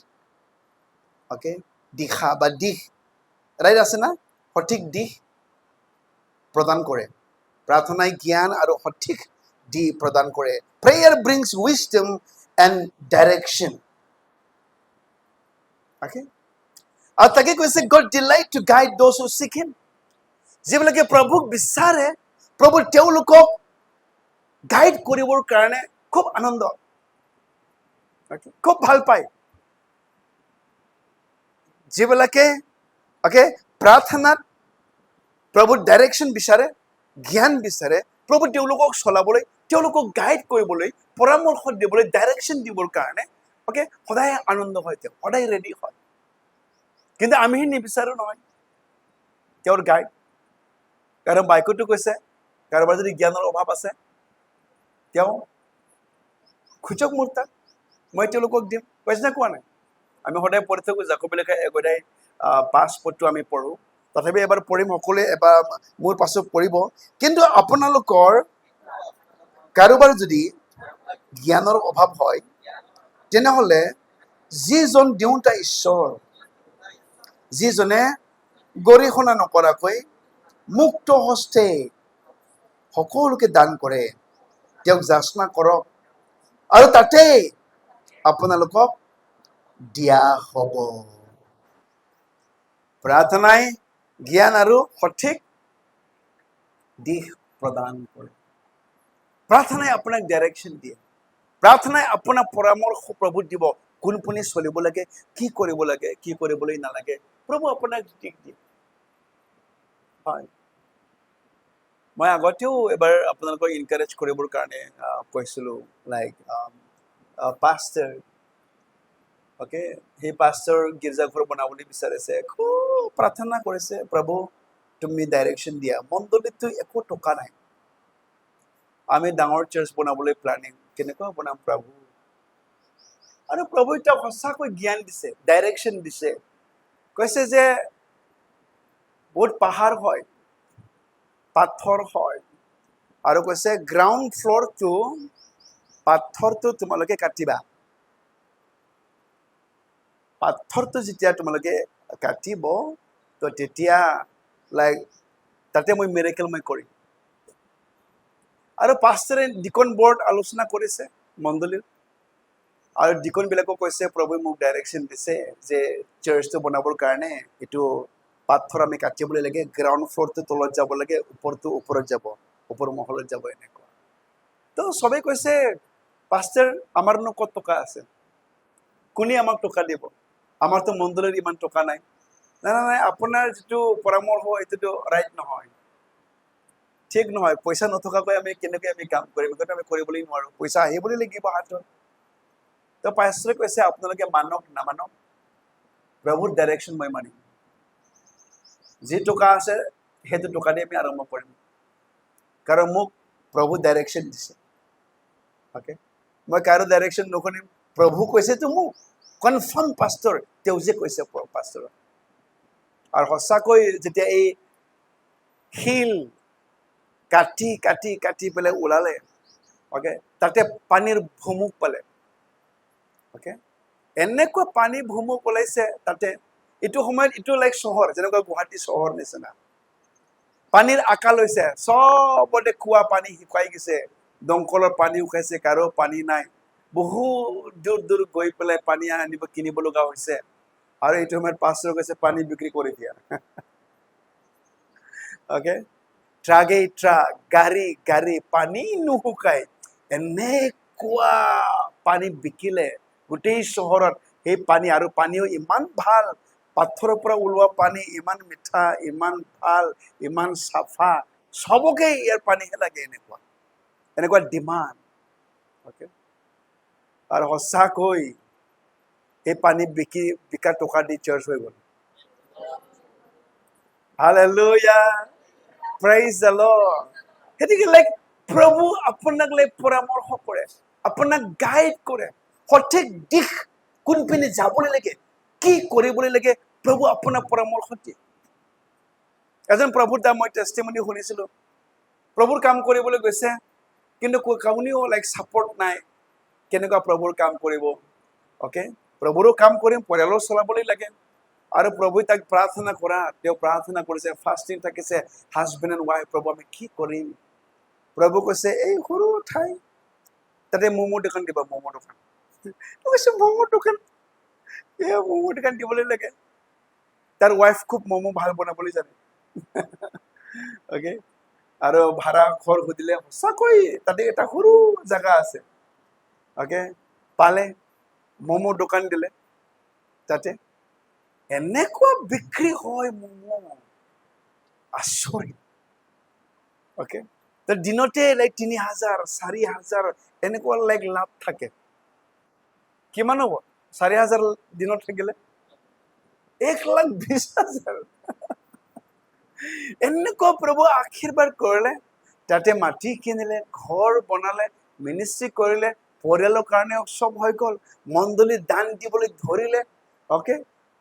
দিশা বা দিশ ৰাইট আছে না, সঠিক দিশ প্ৰদান কৰে। প্ৰাৰ্থনাই জ্ঞান আৰু সঠিক দিশ প্ৰদান কৰে। Prayer brings wisdom and direction. আৰু তাকে কৈছে God delight to guide those who seek him. যিবিলাকে প্ৰভুক বিচাৰে, প্ৰভু তেওঁলোকক গাইড কৰিবৰ কাৰণে খুব আনন্দ, খুব ভাল পায়। যিবিলাকে প্ৰাৰ্থনাত প্ৰভুৰ ডাইৰেকশ্যন বিচাৰে, জ্ঞান বিচাৰে, প্ৰভু তেওঁলোকক চলাবলৈ, তেওঁলোকক গাইড কৰিবলৈ, পৰামৰ্শ দিবলৈ, ডাইৰেকশ্যন দিবৰ কাৰণে সদায় আনন্দ হয়, তেওঁ সদায় ৰেডি হয়। কিন্তু আমি নিবিচাৰো নহয় তেওঁৰ গাইড। কাৰণ বাইকতো কৈছে কাৰোবাৰ যদি জ্ঞানৰ অভাৱ আছে তেওঁ খোজক মোৰ তাত, মই তেওঁলোকক দিম। কৈছে না কোৱা নাই? আমি সদায় পঢ়ি থাকোঁ জাকবি লেখা এগোদাই 5 পদটো আমি পঢ়োঁ। তথাপি এবাৰ পঢ়িম, সকলোৱে এবাৰ মোৰ পাছত পঢ়িব। কিন্তু আপোনালোকৰ কাৰোবাৰ যদি জ্ঞানৰ অভাৱ হয়, তেনেহ'লে যিজন দিওঁতা ঈশ্বৰ, যিজনে গৰিহণা নকৰাকৈ মুক্ত হস্তে সকলোকে দান কৰে, তেওঁক যাচনা কৰক আৰু তাতে আপোনালোকক দিয়া হ'ব। প্ৰাৰ্থনাই জ্ঞান আৰু সঠিক দিশ প্ৰদান কৰে। প্ৰাৰ্থনাই আপোনাক ডাইৰেকশ্যন দিয়ে। প্ৰাৰ্থনাই আপোনাক পৰামৰ্শ প্ৰভু দিব, কোনপিনে চলিব লাগে, কি কৰিব লাগে, কি কৰিবলৈ নালাগে, প্ৰভু আপোনাক দিশ দিয়ে। হয়, মই আগতেও এবাৰ আপোনালোকক ইনকাৰেজ কৰিবৰ কাৰণে কৈছিলোঁ, লাইক পাষ্টাৰ সেই পাষ্টাৰ গীৰ্জাঘৰ বনাবলৈ বিচাৰিছে, খুব প্ৰাৰ্থনা কৰিছে, প্ৰভু তুমি ডাইৰেকশ্যন দিয়া। মণ্ডলীতো একো টকা নাই, আমি ডাঙৰ চাৰ্চ বনাবলৈ প্লানিং, কেনেকুৱা বনাম প্ৰভু? আৰু প্ৰভু এতিয়া সঁচাকৈ জ্ঞান দিছে, ডাইৰেকশ্যন দিছে। কৈছে যে বহুত পাহাৰ হয়, পাথৰ হয়, আৰু কৈছে গ্ৰাউণ্ড ফ্ল'ৰটো পাথৰটো তোমালোকে কাটিবা। পাথৰটো যেতিয়া তোমালোকে কাটিব, তো তেতিয়া লাইক তাতে মই মিৰেকেল মই কৰিম। আৰু পাষ্টাৰে ডিকন বৰ্ড আলোচনা কৰিছে মণ্ডলীৰ, আৰু ডিকনবিলাকক কৈছে প্ৰভুৱে মোক ডাইৰেকশ্যন দিছে যে চাৰ্চটো বনাবৰ কাৰণে এইটো পাথৰ আমি কাটিবলৈ লাগে, গ্ৰাউণ্ড ফ্ল'ৰটো তলত যাব লাগে, ওপৰটো ওপৰত যাব, ওপৰ মহলত যাব, এনেকুৱা। তো চবেই কৈছে পাষ্টাৰ আমাৰনো ক'ত টকা আছে, কোনে আমাক টকা দিব, আমাৰতো মণ্ডলীৰ ইমান টকা নাই। নাই, আপোনাৰ যিটো পৰামৰ্শ এইটোতো ৰাইট নহয়, ঠিক নহয়। পইচা নথকাকৈ আমি কেনেকৈ আমি কাম কৰিম, কিন্তু আমি কৰিবলৈ নোৱাৰোঁ, পইচা আহিবলৈ লাগিব হাতত। তো পাষ্টাৰে কৈছে আপোনালোকে মানক নামানক, প্ৰভুৰ ডাইৰেকশ্যন মই মানিম। যি টকা আছে সেইটো টকা দি আমি আৰম্ভ কৰিম, কাৰণ মোক প্ৰভু ডাইৰেকশ্যন দিছে। মই কাৰো ডাইৰেকশ্যন নুশুনিম, প্ৰভু কৈছেতো মোক, কনফাৰ্ম পাষ্টাৰ, তেওঁ যে কৈছে পাষ্টাৰ। আৰু সঁচাকৈ যেতিয়া এই শিল কাটি কাটি কাটি পেলাই ওলালে, তাতে পানীৰ ভুমুক পালে। এনেকুৱা পানী ভুমুক ওলাইছে তাতে। এইটো সময়ত এইটো লাইক চহৰ, যেনেকুৱা গুৱাহাটী চহৰ নিচিনা। পানীৰ আকাল হৈছে, চবতে খোৱা পানী শুকাই গৈছে, দমকলৰ পানী শুকাইছে, কাৰো পানী নাই। বহুত দূৰ দূৰ গৈ পেলাই পানী আনিব কিনিব লগা হৈছে। আৰু এইটো সময়ত পাষ্টাৰ কৈছে পানী বিক্ৰী কৰি দিয়া। ট্ৰাকে ট্ৰাক, গাড়ী গাড়ী, পানী নুশুকাই, এনেকুৱা পানী বিকিলে গোটেই চহৰত সেই পানী। আৰু পানীও ইমান ভাল, পাথৰৰ পৰা ওলোৱা পানী ইমান মিঠা, ইমান ভাল, ইমান চাফা, চবকে ইয়াৰ পানীহে লাগে, এনেকুৱা ডিমাণ্ড। আৰু সঁচাকৈ এই পানী বিকা টকা দি চাৰ্চ হৈ গ'ল। Hallelujah, praise the lord. গতিকে লাইক প্ৰভু আপোনাক পৰামৰ্শ কৰে, আপোনাক গাইড কৰে, সঠিক দিশ কোনপিনে যাবলৈ লাগে, কি কৰিবলৈ লাগে, প্ৰভু আপোনাক পৰামৰ্শ দিয়ে। এজন প্ৰভুৰ দ্বাৰা মই টেষ্টিমনি শুনিছিলোঁ, প্ৰভুৰ কাম কৰিবলৈ গৈছে, কিন্তু কোনেও লাইক ছাপৰ্ট নাই কেনেকুৱা প্ৰভুৰ কাম কৰিব অ'কে প্ৰভুৰো কাম কৰিম পৰিয়ালো চলাবলৈ লাগে আৰু প্ৰভুই তাক প্ৰাৰ্থনা কৰা তেওঁ প্ৰাৰ্থনা কৰিছে ফাষ্টিং থাকিছে হাজবেণ্ড এণ্ড ৱাইফ প্ৰভু আমি কি কৰিম প্ৰভু কৈছে এই সৰু ঠাই তাতে ম'ম' দোকান দিবা ম'ম' দোকান কৈছে ম'ম' দোকান ম'ম' দোকান দিবলৈ লাগে তাৰ ৱাইফ খুব ম'ম' ভাল বনাবলৈ জানে অ'কে আৰু ভাড়া ঘৰ সুধিলে সঁচাকৈ তাতে এটা সৰু জাগা আছে অ'কে পালে ম'ম' দোকান দিলে তাতে এনেকুৱা বিক্ৰী হয় ম'ম' আচৰিত অ'কে দিনতে লাইক ৩,০০০ ৪,০০০ এনেকুৱা লাইক লাভ থাকে কিমান হ'ব ৪,০০০ দিনত থাকিলে ১,২০,০০০ এনেকুৱা প্ৰভু আশীৰ্বাদ কৰিলে তাতে মাটি কিনিলে ঘৰ বনালে মিনিষ্ট্ৰী কৰিলে পৰিয়ালৰ কাৰণে চব হৈ গ'ল মণ্ডলী দান দিবলৈ ধৰিলে অ'কে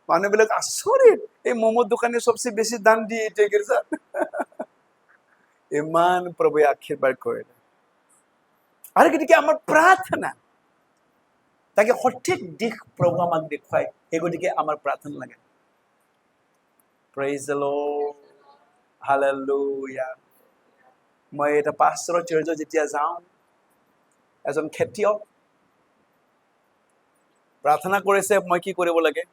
মানুহবিলাক আচৰিত এই ম'ম' দোকানে চবচে বেছি দান দিয়ে এতিয়া গীৰ্জাত ইমান প্ৰভুৱে আশীৰ্বাদ কৰিলে আৰু গতিকে আমাৰ প্ৰাৰ্থনা তাকে সঠিক দিশ প্ৰভু আমাক দেখুৱাই সেই গতিকে আমাৰ প্ৰাৰ্থনা লাগে প্ৰেইজ দ্য লৰ্ড হালেলুয়া মই এটা পাষ্টৰৰ চাৰ্চত যেতিয়া যাওঁ এজন খেতিয়ক প্ৰাৰ্থনা কৰিছে মই কি কৰিব লাগে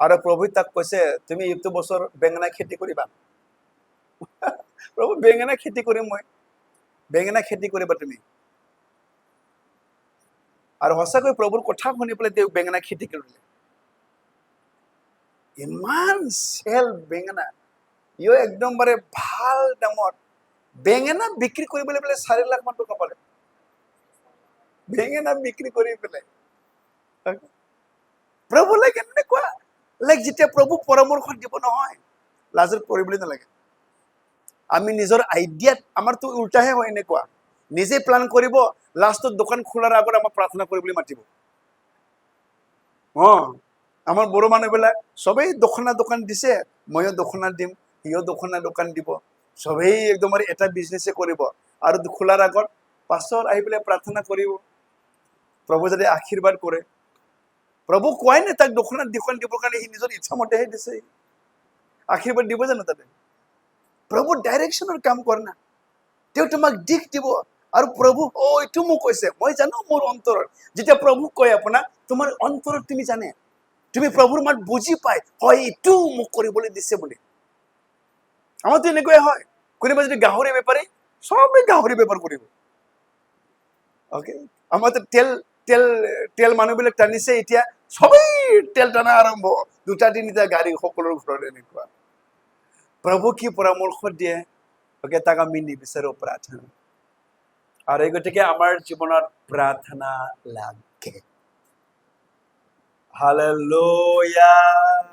আৰু প্ৰভুই তাক কৈছে তুমি এইটো বছৰ বেঙেনা খেতি কৰিবা প্ৰভু বেঙেনা খেতি কৰিম মই বেঙেনা খেতি কৰিবা তুমি আৰু সঁচাকৈ প্ৰভুৰ কথা শুনি পেলাই তেওঁ বেঙেনা খেতি কৰিলে ইমান চেল বেঙেনা ইয়ো একদমবাৰে ভাল দামত বেঙেনা বিক্ৰী কৰিবলৈ পেলাই 4 লাখ মান টকা পালে বেঙেনা বিক্ৰী কৰি পেলাই প্ৰভু লাইক এনেকুৱা লাইক যেতিয়া প্ৰভু পৰামৰ্শ দিব নহয় লাজত কৰিবলৈ নালাগে আমি নিজৰ আইডিয়াত আমাৰতো উল্টাহে হয় এনেকুৱা নিজে প্লান কৰিব লাষ্টত দোকান খোলাৰ আগত আমাক প্ৰাৰ্থনা কৰিবলৈ মাতিব আমাৰ বড়ো মানুহবিলাক সবেই দোকান দিছে ময়ো দোকান দিম সিও দোকান দিব সবেই একদম এটা বিজনেছে কৰিব আৰু খোলাৰ আগত পাছৰ আহি পেলাই প্ৰাৰ্থনা কৰিব প্ৰভু যদি আশীৰ্বাদ কৰে প্ৰভু কোৱাই নাই তাক দোকান দিবৰ কাৰণে সি নিজৰ ইচ্ছা মতেহে দিছে আশীৰ্বাদ দিব জানো তাতে প্ৰভু ডাইৰেকশ্যনৰ কাম কৰে না তেওঁ তোমাক দিশ দিব আৰু প্ৰভু এইটো মোক কৈছে মই জানো মোৰ অন্তৰত যেতিয়া প্ৰভু কয় আপোনাক তোমাৰ অন্তৰত তুমি জানে তুমি প্ৰভুৰ মাত বুজি পাই হয় এইটো মোক কৰিবলৈ দিছে বুলি আমাৰতো এনেকুৱাই হয় কোনোবা যদি গাহৰি বেপাৰী সবেই গাহৰি বেপাৰ কৰিব অ'কে আমাৰতো তেল মানুহবিলাক টানিছে এতিয়া সবেই তেল টানা আৰম্ভ 2-3টা গাড়ী সকলোৰ ঘৰত এনেকুৱা প্ৰভু কি পৰামৰ্শ দিয়ে অ'কে তাক আমি নিবিচাৰো প্ৰাৰ্থনা আৰু এই গতিকে আমাৰ জীৱনত প্ৰাৰ্থনা লাগে Hallelujah.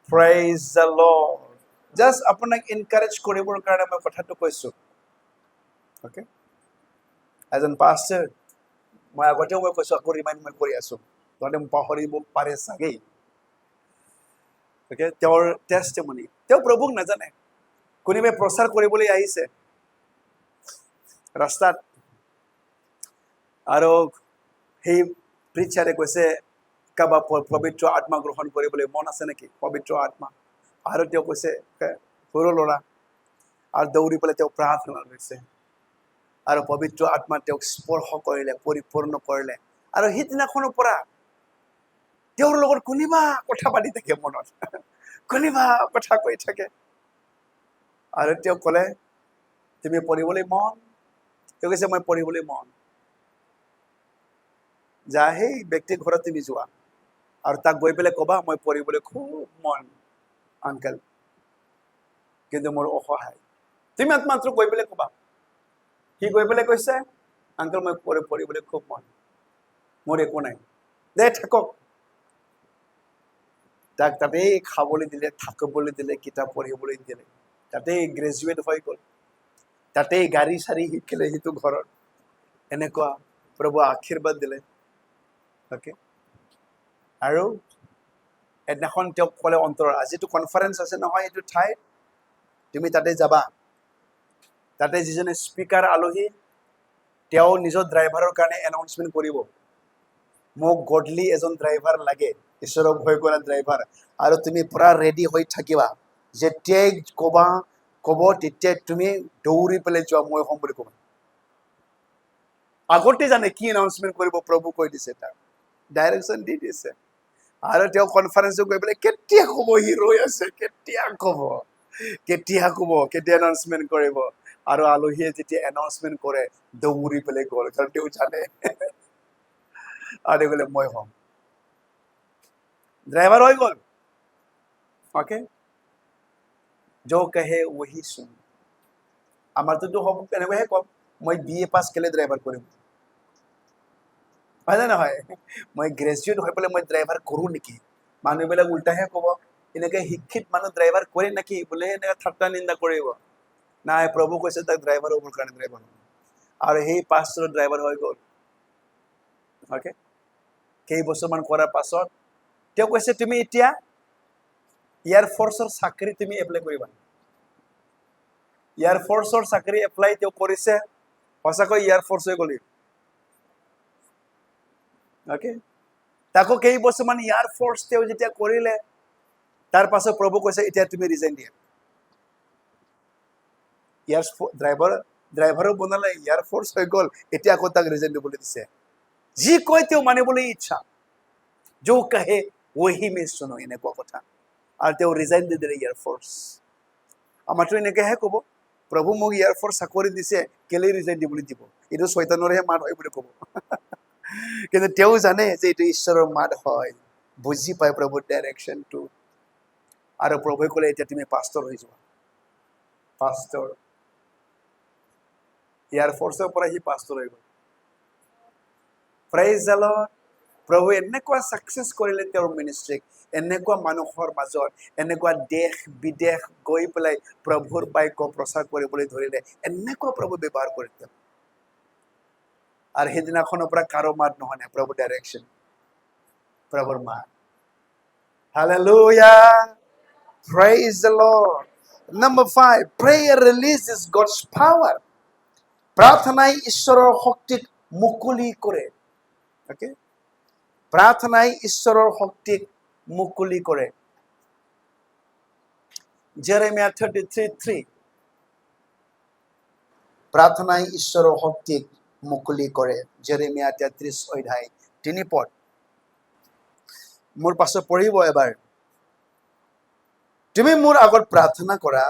Praise the Lord. Just আপোনাক এনকাৰেজ কৰিবৰ কাৰণে মই কথাটো কৈছো অ'কে এজন পাষ্টাৰ মই আগতেও মই কৈছো আকৌ ৰিমাইণ্ড মই কৰি আছো তহঁতে পাহৰিব পাৰে চাগে অ'কে তেওঁৰ টেষ্টিমনি তেওঁ প্ৰভুক নাজানে কোনোবাই প্ৰচাৰ কৰিবলৈ আহিছে ৰাস্তাত আৰু সেই প্ৰিচাৰে কৈছে কাবা পবিত্ৰ আত্মা গ্ৰহণ কৰিবলৈ মন আছে নেকি পবিত্ৰ আত্মা আৰু তেওঁ কৈছে সৰু ল'ৰা আৰু দৌৰি পেলাই তেওঁ প্ৰাৰ্থনা কৰিছে আৰু পবিত্ৰ আত্মা তেওঁক স্পৰ্শ কৰিলে পৰিপূৰ্ণ কৰিলে আৰু সিদিনাখনৰ পৰা তেওঁৰ লগত কোনোবা কথা পাতি থাকে মনত কোনোবা কথা কৈ থাকে আৰু তেওঁ ক'লে তুমি পঢ়িবলৈ মন তেওঁ কৈছে মই পঢ়িবলৈ মন যা সেই ব্যক্তিৰ ঘৰত তুমি যোৱা আৰু তাক গৈ পেলাই ক'বা মই পঢ়িবলৈ খুব মন আংকেল কিন্তু মোৰ অসহায় তুমি মাত্ৰ গৈ পেলাই ক'বা সি গৈ পেলাই কৈছে আংকেল মই পঢ়িবলৈ খুব মন মোৰ একো নাই দে থাকক তাক তাতেই খাবলৈ দিলে থাকিবলৈ দিলে কিতাপ পঢ়িবলৈ দিলে তাতেই গ্ৰেজুৱেট হৈ গ'ল তাতেই গাড়ী চাৰি শিকিলে সিটো ঘৰত এনেকুৱা প্ৰভু আশীৰ্বাদ দিলে অ'কে আৰু এদিনাখন তেওঁক ক'লে অন্তৰত আজিতো কনফাৰেঞ্চ আছে নহয় এইটো ঠাইত তুমি তাতে যাবা তাতে যিজনে স্পিকাৰ আলহী তেওঁ নিজৰ ড্ৰাইভাৰৰ কাৰণে এনাউন্সমেণ্ট কৰিব, মোক গডলি এজন ড্ৰাইভাৰ লাগে, ঈশ্বৰক ভয় কৰা ড্ৰাইভাৰ, আৰু তুমি পুৰা ৰেডি হৈ থাকিবা, যেতিয়াই ক'ব তেতিয়াই তুমি দৌৰি পেলাই যোৱা, মই হ'ম বুলি ক'বা। আগতে জানে কি এনাউন্সমেণ্ট কৰিব, প্ৰভু কৈ দিছে, তাক ডাইৰেকশ্যন দি দিছে। আৰু তেওঁ কনফাৰেন্সত গৈ পেলাই কেতিয়া ক'ব, সি ৰৈ আছে, কেতিয়া এনাউন্সমেণ্ট কৰিব। আৰু আলহীয়ে যেতিয়া এনাউন্সমেণ্ট কৰে দৌৰি পেলাই গ'ল, কাৰণ তেওঁ জানে আৰু বোলে মই হ'ম, ড্ৰাইভাৰ হৈ গ'ল। অ'কে, जो कहे वही सुन। আমাৰতো হ'ব তেনেকুৱাহে ক'ম, মই BA পাছ কেলে ড্ৰাইভাৰ কৰিম, হয় নে নহয়? মই গ্ৰেজুৱেট হৈ পেলাই মই ড্ৰাইভাৰ কৰোঁ নেকি? মানুহবিলাক উল্টাহে ক'ব, এনেকৈ শিক্ষিত মানুহ ড্ৰাইভাৰ কৰে নেকি বোলে, এনেকৈ ঠাট্টা নিন্দা কৰিব। নাই, প্ৰভু কৈছে তাক ড্ৰাইভাৰ হ'বৰ কাৰণে ড্ৰাইভাৰ হ'ব, আৰু সেই পাছৰ ড্ৰাইভাৰ হৈ গ'ল। অ'কে, কেইবছৰমান কৰাৰ পাছত তেওঁ কৈছে তুমি এতিয়া এয়াৰফ'ৰ্চৰ চাকৰি তুমি এপ্লাই কৰিবা। এয়াৰফ'ৰ্চৰ চাকৰি এপ্লাই তেওঁ কৰিছে, সঁচাকৈ এয়াৰফ'ৰ্চ হৈ গ'ল। অ'কে, তাকো কেইবছৰমান এয়াৰফ'ৰ্চ তেওঁ যেতিয়া কৰিলে, তাৰ পাছত প্ৰভু কৈছে এতিয়া তুমি ৰিজাইন দিয়া। ড্ৰাইভাৰো বনালে, এয়াৰফ'ৰ্চ হৈ গ'ল, এতিয়া আকৌ তাক ৰিজাইন দিবলৈ দিছে। যি কয় তেওঁ মানিবলৈ ইচ্ছা, जो कहे वही मैं सुनो, এনেকুৱা কথা। আৰু তেওঁ ৰিজাইন দি দিলে এয়াৰফ'ৰ্চ। আমাৰতো এনেকৈহে ক'ব, প্ৰভু মোক এয়াৰফ'ৰ্চ চাকৰি দিছে, কেলেই ৰিজাইন দিবলৈ দিব, এইটো শয়তানৰহে মাত হয় বুলি ক'ব। কিন্তু তেওঁ জানে যে এইটো ঈশ্বৰৰ মাত হয়, বুজি পায় প্ৰভুৰ ডাইৰেকশ্যনটো। আৰু প্ৰভুৱে ক'লে এতিয়া তুমি পাষ্টৰ হৈ যোৱা। পাষ্টৰ, এয়াৰফ'ৰ্চৰ পৰা সি পাষ্টৰ হৈ গ'ল। Praise the lord. প্ৰভু এনেকুৱা ছাকচেছ কৰিলে তেওঁৰ মিনিষ্ট্ৰীক, এনেকুৱা মানুহৰ মাজত, এনেকুৱা দেশ বিদেশ গৈ পেলাই প্ৰভুৰ বাক্য প্ৰচাৰ কৰিবলৈ ধৰিলে, এনেকুৱা প্ৰভু ব্যৱহাৰ কৰিলে। আৰু সেইদিনাখনৰ পৰা কাৰো মাত নহয় নাই, প্ৰভুৰ ডাইৰেকশ্যন, প্ৰভুৰ মাত। Hallelujah. Praise the Lord. Number 5, prayer releases God's power. প্ৰাৰ্থনাই ঈশ্বৰৰ শক্তিক মুকলি কৰে। Okay? প্ৰাৰ্থনাই ঈশ্বৰৰ শক্তিক মুকলি কৰে। Jeremiah 33:3, প্ৰাৰ্থনাই ঈশ্বৰৰ শক্তিক মুকলি কৰে। জেৰেমিয়া 33:3 মোৰ পাছত পঢ়িব এবাৰ। তুমি মোৰ আগত প্ৰাৰ্থনা কৰা,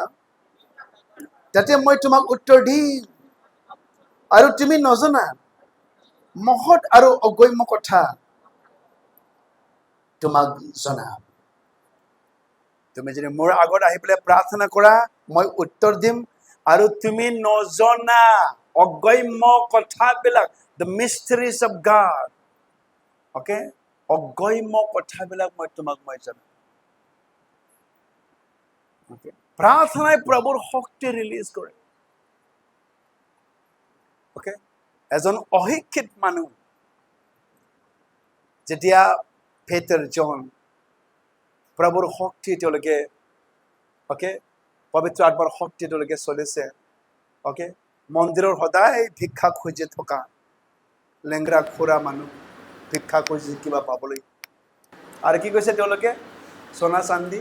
তাতে মই তোমাক উত্তৰ দিম, আৰু তুমি নজনা মহৎ আৰু অগম্য কথা তোমাক জনাম। তুমি যদি মোৰ আগত আহি পেলাই প্ৰাৰ্থনা কৰা, মই উত্তৰ দিম, আৰু তুমি নজনা অগম্য কথাবিলাক, the mysteries of God, okay, অগম্য কথাবিলাক মই তোমাক জনাম। Okay? প্ৰাৰ্থনাই প্ৰভুৰ শক্তি ৰিলিজ কৰে। Okay? এজন অশিক্ষিত মানুহ যেতিয়া পেটাৰ, জন, প্ৰভুৰ শক্তি তেওঁলোকে, অকে, পবিত্ৰ আত্মাৰ শক্তি তেওঁলোকে চলিছে, অকে, মন্দিৰৰ সদায় ভিক্ষা খুজি থকা লেংৰা খুৰা মানুহ, ভিক্ষা খুজি কিবা পাবলৈ। আৰু কি কৈছে তেওঁলোকে? সোণা চান্দি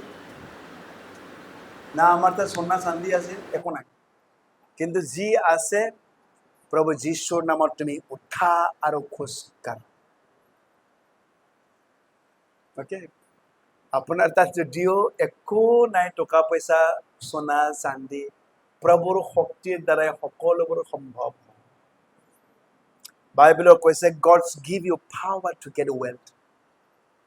না, আমাৰ তাত সোণা চান্দি আছে একো নাই, কিন্তু যি আছে প্ৰভু যীশুৰ নামত তুমি উঠা আৰু খোজকাঢ়া। অকে, আপোনাৰ তাত যদিও একো নাই, টকা পইচা, সোণা চান্দি, প্ৰভুৰ শক্তিৰ দ্বাৰাই সকলোবোৰ সম্ভৱ। বাইবেলত কৈছে God's give you power to get wealth.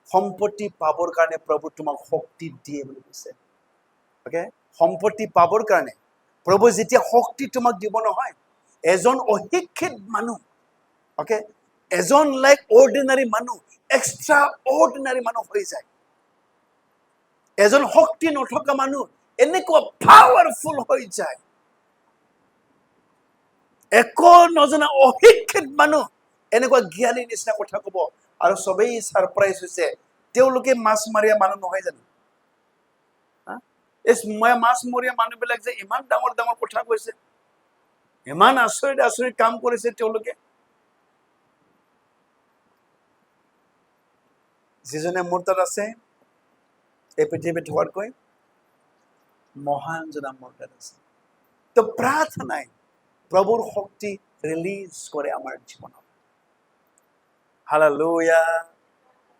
সম্পত্তি পাবৰ কাৰণে প্ৰভু তোমাক শক্তি দিয়ে বুলি কৈছে। অকে, সম্পত্তি পাবৰ কাৰণে প্ৰভু যেতিয়া শক্তি তোমাক দিব নহয়, এজন অশিক্ষিত মানুহ, অকে, এজন লাইক অৰ্ডিনাৰী মানুহ এক্সট্ৰা অৰ্ডিনাৰী মানুহ হৈ যায়। এজন শক্তি নথকা মানুহ এনেকুৱা পাৱাৰফুল হৈ যায়। একো নজনা অশিক্ষিত মানুহ এনেকুৱা জ্ঞানী নিচিনা কথা কব, আৰু সবেই ছাৰপ্ৰাইজ হৈছে। তেওঁলোকে মাছ মাৰিয়া মানুহ নহয় জানো? মাছ মৰীয়া মানুহবিলাক যে ইমান ডাঙৰ ডাঙৰ কথা কৈছে, ইমান আচৰিত আচৰিত কাম কৰিছে তেওঁলোকে। যিজনে মোৰ তাত আছে এই পৃথিৱীত হোৱাতকৈ মহান জনা মোৰ তাত আছে। তো প্ৰাৰ্থনাই প্ৰভুৰ শক্তি ৰিলিজ কৰে আমাৰ জীৱনত। Hallelujah,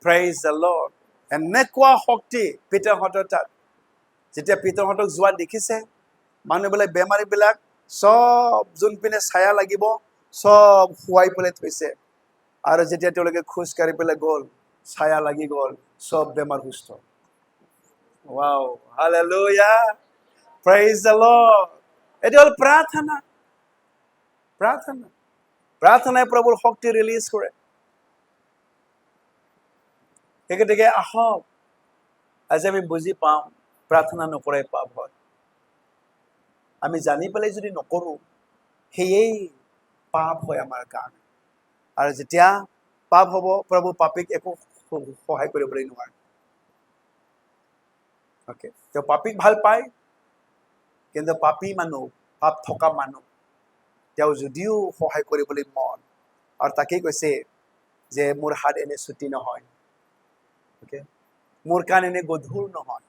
praise the lord. এনেকুৱা শক্তি পিতৰহঁতৰ তাত। যেতিয়া পিতৰহঁতক যোৱা দেখিছে, মানুহবিলাক বেমাৰীবিলাক চব যোনপিনে ছায়া লাগিব চব শুৱাই পেলাই থৈছে। আৰু যেতিয়া তেওঁলোকে খোজ কাঢ়ি পেলাই গ'ল, ছায়া লাগি গ'ল, চব বেমাৰ সুস্থ। Wow, hallelujah, praise the lord. এইটো হ'ল প্ৰাৰ্থনা। প্ৰাৰ্থনা, প্ৰাৰ্থনাই প্ৰভুৰ শক্তি ৰিলিজ কৰে। সেই গতিকে আহক আজি আমি বুজি পাওঁ প্ৰাৰ্থনা নকৰাই পাপ হয়। আমি জানি পেলাই যদি নকৰোঁ, সেয়েই পাপ হয় আমাৰ কাৰণে। আৰু যেতিয়া পাপ হ'ব, প্ৰভু পাপীক একো সহায় কৰিবলৈ নোৱাৰে। অ'কে, তেওঁ পাপীক ভাল পায়, কিন্তু পাপী মানুহ, পাপ থকা মানুহ তেওঁ যদিও সহায় কৰিবলৈ মন, আৰু তাকেই কৈছে যে মোৰ হাত এনে ছুটি নহয়, অ'কে, মোৰ কাণ এনে গধুৰ নহয়,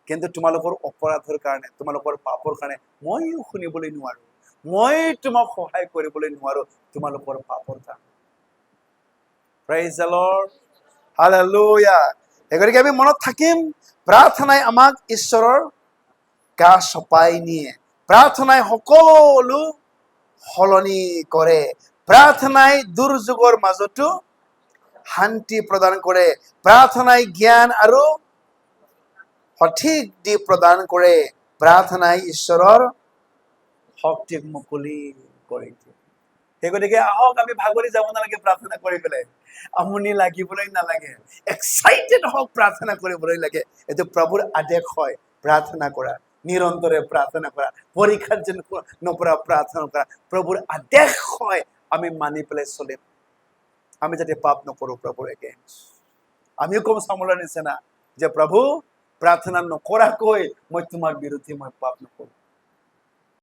কিন্তু তোমালোকৰ অপৰাধৰ কাৰণে, তোমালোকৰ পাপৰ কাৰণে মইও শুনিবলৈ নোৱাৰো, মই তোমাক সহায় কৰিবলৈ নোৱাৰো তোমালোকৰ পাপৰ কাৰণে। Praise the lord, hallelujah. গতিকে আমি মনত থাকিম, প্ৰাৰ্থনাই আমাক ঈশ্বৰৰ গা চপাই নিয়ে। প্ৰাৰ্থনাই সকলো সলনি কৰে। প্ৰাৰ্থনাই দুৰ্যোগৰ মাজতো শান্তি প্ৰদান কৰে। প্ৰাৰ্থনাই জ্ঞান আৰু সঠিক দিশ প্ৰদান কৰে। প্ৰাৰ্থনাই ঈশ্বৰৰ শক্তিক মুকলি কৰি দিয়ে। সেই গতিকে আহক আমি ভাগৰি যাব নালাগে প্ৰাৰ্থনা কৰি পেলাই, আমনি লাগিবলৈ নালাগে, এক্সাইটেড হওক প্ৰাৰ্থনা কৰিবলৈ লাগে। এইটো প্ৰভুৰ আদেশ হয়, প্ৰাৰ্থনা কৰা, নিৰন্তৰে প্ৰাৰ্থনা কৰা, পৰীক্ষাত যেন নপৰা প্ৰাৰ্থনা কৰা, প্ৰভুৰ আদেশ হয়। আমি মানি পেলাই চলিম, আমি যাতে পাপ নকৰোঁ প্ৰভুৰ এগেইনষ্ট। আমিও কম চামলৰ নিচিনা যে প্ৰভু প্ৰাৰ্থনা নকৰাকৈ মই তোমাৰ বিৰুদ্ধে মই পাপ নকৰোঁ।